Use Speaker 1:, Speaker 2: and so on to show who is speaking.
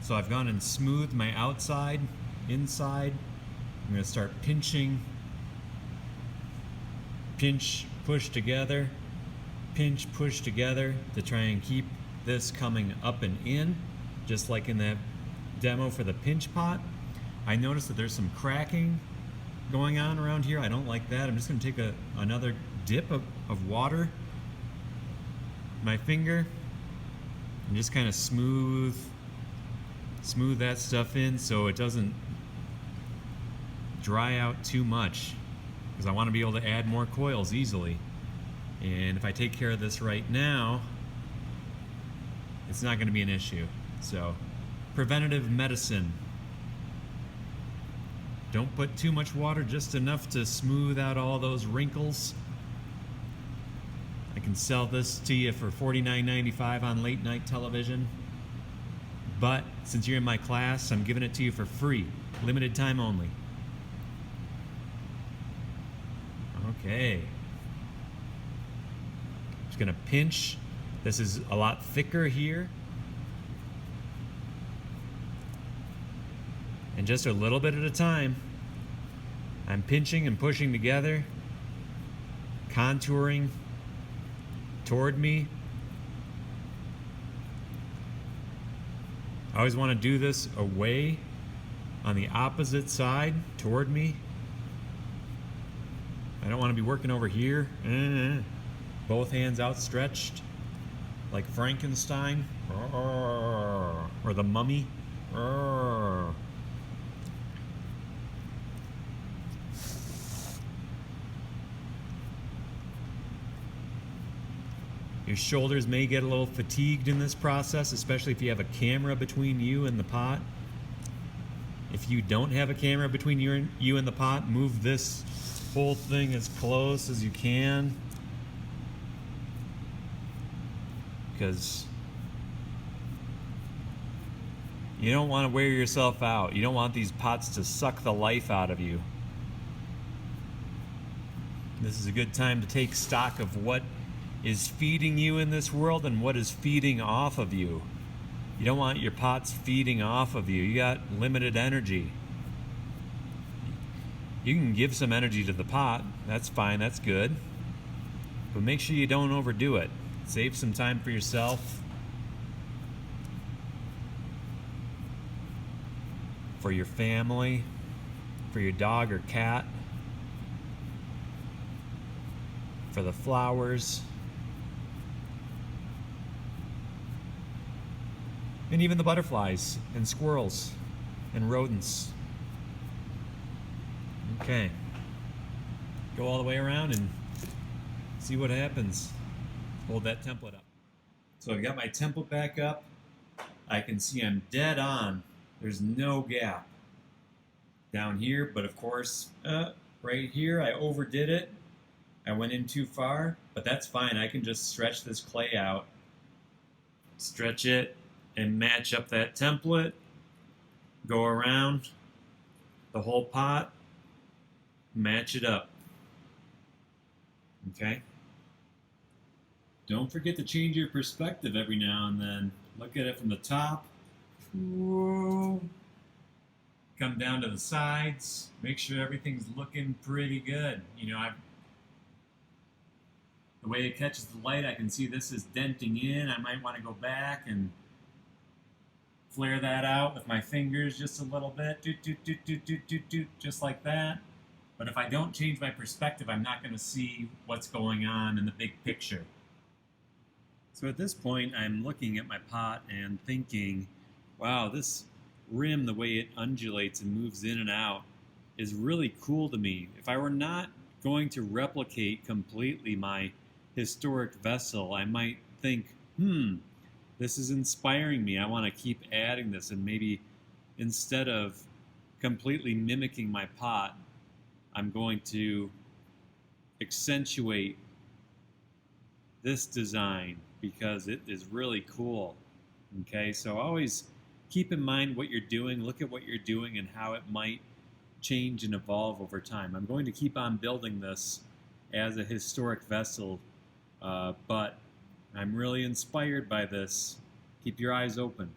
Speaker 1: So I've gone and smoothed my outside, inside. I'm going to start pinching, pinch, push together, pinch, push together to try and keep this coming up and in, just like in that demo for the pinch pot. I noticed that there's some cracking going on around here. I don't like that. I'm just going to take another dip of water, my finger, and just kind of smooth that stuff in so it doesn't dry out too much, because I want to be able to add more coils easily. And if I take care of this right now, it's not going to be an issue. So, preventative medicine. Don't put too much water, just enough to smooth out all those wrinkles. I can sell this to you for $49.95 on late night television. But since you're in my class, I'm giving it to you for free. Limited time only. Okay. Just gonna pinch. This is a lot thicker here. And just a little bit at a time, I'm pinching and pushing together, contouring toward me. I always want to do this away on the opposite side toward me. I don't want to be working over here. Both hands outstretched like Frankenstein or the mummy. Your shoulders may get a little fatigued in this process, especially if you have a camera between you and the pot. If you don't have a camera between you and the pot, move this whole thing as close as you can, because you don't want to wear yourself out. You don't want these pots to suck the life out of you. This is a good time to take stock of what is feeding you in this world and what is feeding off of you. You don't want your pots feeding off of you. You got limited energy. You can give some energy to the pot. That's fine, that's good. But make sure you don't overdo it. Save some time for yourself, for your family, for your dog or cat, for the flowers, and even the butterflies and squirrels and rodents. Okay. Go all the way around and see what happens. Hold that template up. So I've got my template back up. I can see I'm dead on. There's no gap down here, but of course, right here I overdid it. I went in too far, but that's fine. I can just stretch this clay out, stretch it, and match up that template, go around the whole pot, match it up. Okay? Don't forget to change your perspective every now and then. Look at it from the top. Whoa. Come down to the sides. Make sure everything's looking pretty good. You know, the way it catches the light, I can see this is denting in. I might want to go back and flare that out with my fingers just a little bit, just like that. But if I don't change my perspective, I'm not going to see what's going on in the big picture. So at this point, I'm looking at my pot and thinking, wow, this rim, the way it undulates and moves in and out, is really cool to me. If I were not going to replicate completely my historic vessel, I might think, this is inspiring me. I want to keep adding this, and maybe instead of completely mimicking my pot, I'm going to accentuate this design because it is really cool. Okay, so always keep in mind what you're doing, look at what you're doing and how it might change and evolve over time. I'm going to keep on building this as a historic vessel, but I'm really inspired by this. Keep your eyes open.